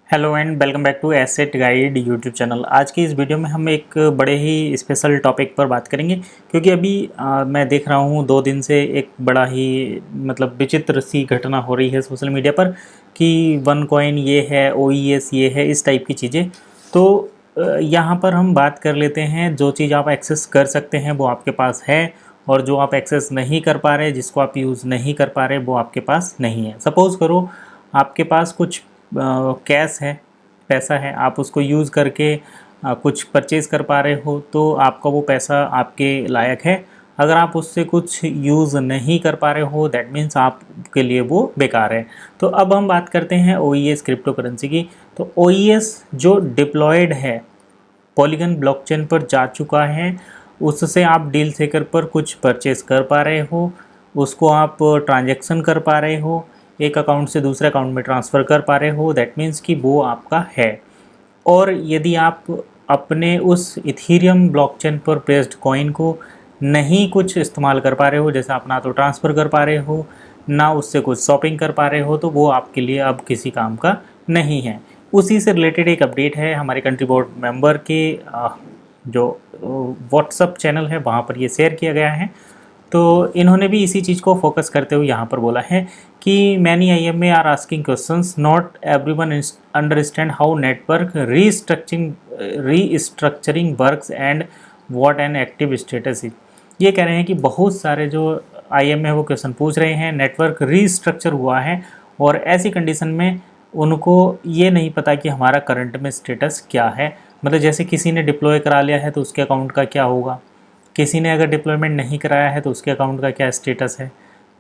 Hello and welcome back to asset guide YouTube channel. आज की इस वीडियो में हम एक बड़े ही स्पेशल टॉपिक पर बात करेंगे, क्योंकि अभी मैं देख रहा हूँ 2 दिन से एक बड़ा ही विचित्र सी घटना हो रही है सोशल मीडिया पर कि वन कॉइन ये है, OES ये है, इस टाइप की चीज़ें। तो यहाँ पर हम बात कर लेते हैं, जो चीज़ आप एक्सेस कर सकते हैं वो आपके पास है, और जो आप एक्सेस नहीं कर पा रहे, जिसको आप यूज़ नहीं कर पा रहे, वो आपके पास नहीं है। सपोज़ करो आपके पास कुछ कैश है, पैसा है, आप उसको यूज़ करके कुछ परचेज़ कर पा रहे हो, तो आपका वो पैसा आपके लायक है। अगर आप उससे कुछ यूज़ नहीं कर पा रहे हो, दैट मीन्स आपके लिए वो बेकार है। तो अब हम बात करते हैं OES क्रिप्टो करेंसी की। तो OES जो डिप्लॉयड है, पॉलीगन ब्लॉकचेन पर जा चुका है, उससे आप डील सेकर पर कुछ परचेज़ कर पा रहे हो, उसको आप ट्रांजैक्शन कर पा रहे हो, एक अकाउंट से दूसरे अकाउंट में ट्रांसफ़र कर पा रहे हो, दैट मीन्स कि वो आपका है। और यदि आप अपने उस इथीरियम ब्लॉकचेन पर बेस्ड कॉइन को नहीं कुछ इस्तेमाल कर पा रहे हो, जैसे आप ना तो ट्रांसफ़र कर पा रहे हो, ना उससे कुछ शॉपिंग कर पा रहे हो, तो वो आपके लिए अब किसी काम का नहीं है। उसी से रिलेटेड एक अपडेट है हमारे कंट्री बोर्ड मेंबर के जो व्हाट्सअप चैनल है वहाँ पर ये शेयर किया गया है। तो इन्होंने भी इसी चीज़ को फोकस करते हुए यहाँ पर बोला है कि many IMA are asking questions, not everyone understand how network restructuring works and what an active status is. ये कह रहे हैं कि बहुत सारे जो IMA वो क्वेश्चन पूछ रहे हैं, नेटवर्क रीस्ट्रक्चर हुआ है और ऐसी कंडीशन में उनको ये नहीं पता कि हमारा करंट में स्टेटस क्या है। मतलब जैसे किसी ने डिप्लॉय करा लिया है तो उसके अकाउंट का क्या होगा, किसी ने अगर डिप्लॉयमेंट नहीं कराया है तो उसके अकाउंट का क्या स्टेटस है,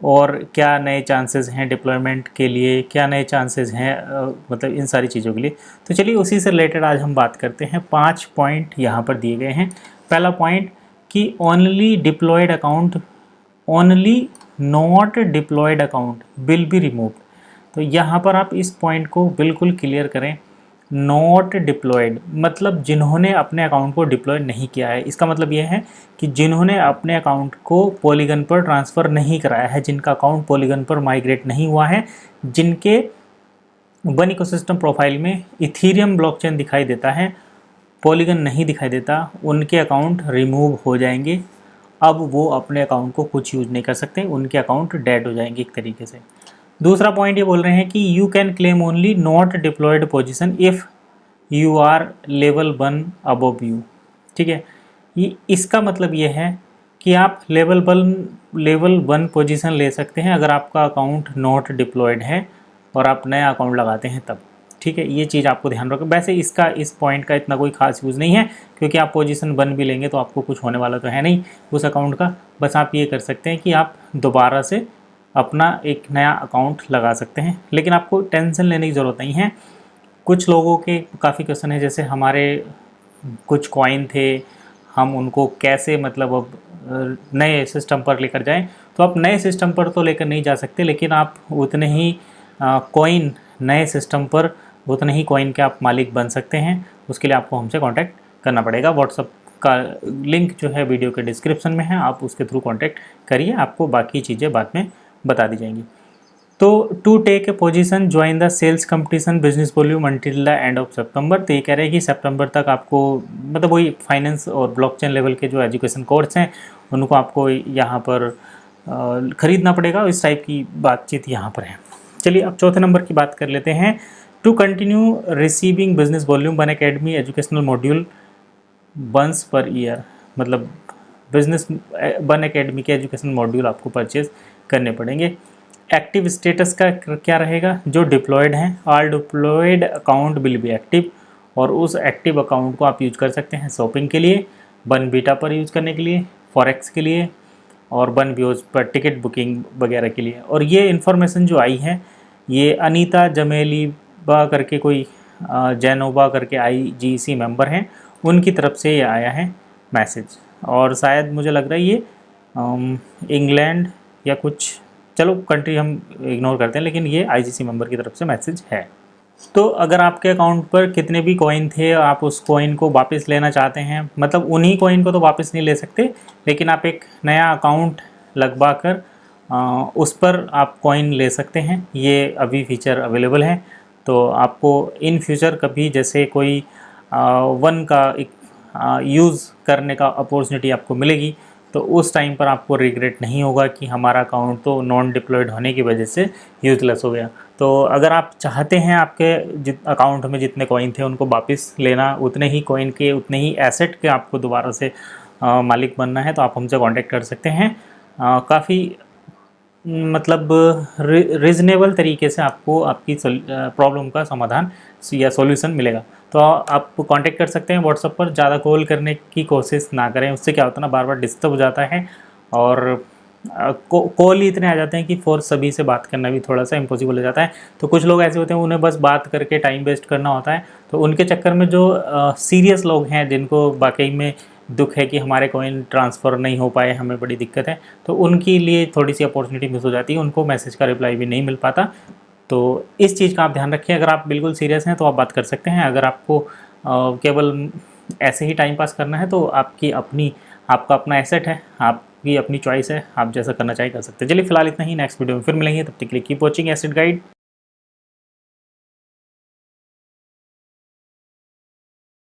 और क्या नए चांसेस हैं डिप्लॉयमेंट के लिए, क्या नए चांसेस हैं मतलब इन सारी चीज़ों के लिए। तो चलिए उसी से रिलेटेड आज हम बात करते हैं। 5 पॉइंट यहाँ पर दिए गए हैं। पहला पॉइंट कि only deployed account, only not deployed account will be removed. तो यहाँ पर आप इस पॉइंट को बिल्कुल क्लियर करें। नॉट डिप्लॉयड मतलब जिन्होंने अपने अकाउंट को डिप्लॉय नहीं किया है। इसका मतलब यह है कि जिन्होंने अपने अकाउंट को पॉलीगन पर ट्रांसफ़र नहीं कराया है, जिनका अकाउंट पॉलीगन पर माइग्रेट नहीं हुआ है, जिनके वन इकोसिस्टम प्रोफाइल में इथीरियम ब्लॉकचेन दिखाई देता है, पॉलीगन नहीं दिखाई देता, उनके अकाउंट रिमूव हो जाएंगे। अब वो अपने अकाउंट को कुछ यूज नहीं कर सकते, उनके अकाउंट डेड हो जाएंगे एक तरीके से। दूसरा पॉइंट ये बोल रहे हैं कि you can claim only not deployed position if you are level 1 above you. ठीक है, ये इसका मतलब ये है कि आप लेवल 1 पोजीशन ले सकते हैं अगर आपका अकाउंट नॉट डिप्लॉयड है और आप नया अकाउंट लगाते हैं तब। ठीक है, ये चीज़ आपको ध्यान रखो। वैसे इसका इस पॉइंट का इतना कोई खास यूज़ नहीं है, क्योंकि आप पोजीशन 1 भी लेंगे तो आपको कुछ होने वाला तो है नहीं उस अकाउंट का। बस आप ये कर सकते हैं कि आप दोबारा से अपना एक नया अकाउंट लगा सकते हैं, लेकिन आपको टेंशन लेने की ज़रूरत नहीं है। कुछ लोगों के काफ़ी क्वेश्चन है, जैसे हमारे कुछ कॉइन थे, हम उनको कैसे मतलब अब नए सिस्टम पर लेकर जाएं। तो आप नए सिस्टम पर तो लेकर नहीं जा सकते, लेकिन आप उतने ही कॉइन नए सिस्टम पर उतने ही कॉइन के आप मालिक बन सकते हैं। उसके लिए आपको हमसे कांटेक्ट करना पड़ेगा। व्हाट्सअप का लिंक जो है वीडियो के डिस्क्रिप्शन में है, आप उसके थ्रू कांटेक्ट करिए, आपको बाकी चीज़ें बाद में बता दी जाएंगी। तो to take a position join the sales competition business volume until the end of September. तो ये कह रहे हैं कि सितंबर तक आपको मतलब वही फाइनेंस और ब्लॉकचेन लेवल के जो एजुकेशन कोर्स हैं उनको आपको यहाँ पर ख़रीदना पड़ेगा। इस टाइप की बातचीत यहाँ पर है। चलिए अब चौथे नंबर की बात कर लेते हैं। To continue receiving business volume one academy educational module once per year. मतलब बिजनेस वन अकेडमी के एजुकेशन मॉड्यूल आपको परचेज करने पड़ेंगे। एक्टिव स्टेटस का क्या रहेगा, जो डिप्लॉयड हैं, all deployed account will be active, और उस एक्टिव अकाउंट को आप यूज कर सकते हैं शॉपिंग के लिए, बन बीटा पर यूज़ करने के लिए, फॉरेक्स के लिए, और बन व्यूज पर टिकट बुकिंग वगैरह के लिए। और ये इन्फॉर्मेशन जो आई है ये अनीता जमेलीबा करके कोई जैनोबा करके IGC मेंबर हैं, उनकी तरफ से ये आया है मैसेज। और शायद मुझे लग रहा है ये इंग्लैंड या कुछ, चलो कंट्री हम इग्नोर करते हैं, लेकिन ये IGC मेंबर की तरफ से मैसेज है। तो अगर आपके अकाउंट पर कितने भी कॉइन थे, आप उस कॉइन को वापस लेना चाहते हैं, मतलब उन्हीं कॉइन को तो वापस नहीं ले सकते, लेकिन आप एक नया अकाउंट लगवा कर उस पर आप कॉइन ले सकते हैं। ये अभी फीचर अवेलेबल है। तो आपको इन फ्यूचर कभी जैसे कोई वन का एक यूज़ करने का अपॉर्चुनिटी आपको मिलेगी, तो उस टाइम पर आपको रिग्रेट नहीं होगा कि हमारा अकाउंट तो नॉन डिप्लॉयड होने की वजह से यूज़लेस हो गया। तो अगर आप चाहते हैं आपके अकाउंट में जितने कॉइन थे उनको वापस लेना, उतने ही कॉइन के उतने ही एसेट के आपको दोबारा से मालिक बनना है, तो आप हमसे कांटेक्ट कर सकते हैं। काफ़ी मतलब रीज़नेबल तरीके से आपको आपकी प्रॉब्लम का समाधान या सॉल्यूशन मिलेगा। तो आप कांटेक्ट कर सकते हैं व्हाट्सएप पर। ज़्यादा कॉल करने की कोशिश ना करें, उससे क्या होता है ना, बार बार डिस्टर्ब हो जाता है और कॉल ही इतने आ जाते हैं कि फॉर सभी से बात करना भी थोड़ा सा इम्पॉसिबल हो जाता है। तो कुछ लोग ऐसे होते हैं उन्हें बस बात करके टाइम वेस्ट करना होता है, तो उनके चक्कर में जो सीरियस लोग हैं जिनको वाकई में दुख है कि हमारे कॉइन ट्रांसफ़र नहीं हो पाए, हमें बड़ी दिक्कत है, तो उनके लिए थोड़ी सी अपॉर्चुनिटी मिस हो जाती है, उनको मैसेज का रिप्लाई भी नहीं मिल पाता। तो इस चीज़ का आप ध्यान रखिए। अगर आप बिल्कुल सीरियस हैं तो आप बात कर सकते हैं। अगर आपको केवल ऐसे ही टाइम पास करना है तो आपका अपना एसेट है, आपकी अपनी चॉइस है, आप जैसा करना चाहिए कर सकते हैं। चलिए फिलहाल इतना ही, नेक्स्ट वीडियो में फिर मिलेंगे, तब तक के लिए कीप वॉचिंग एसेट गाइड।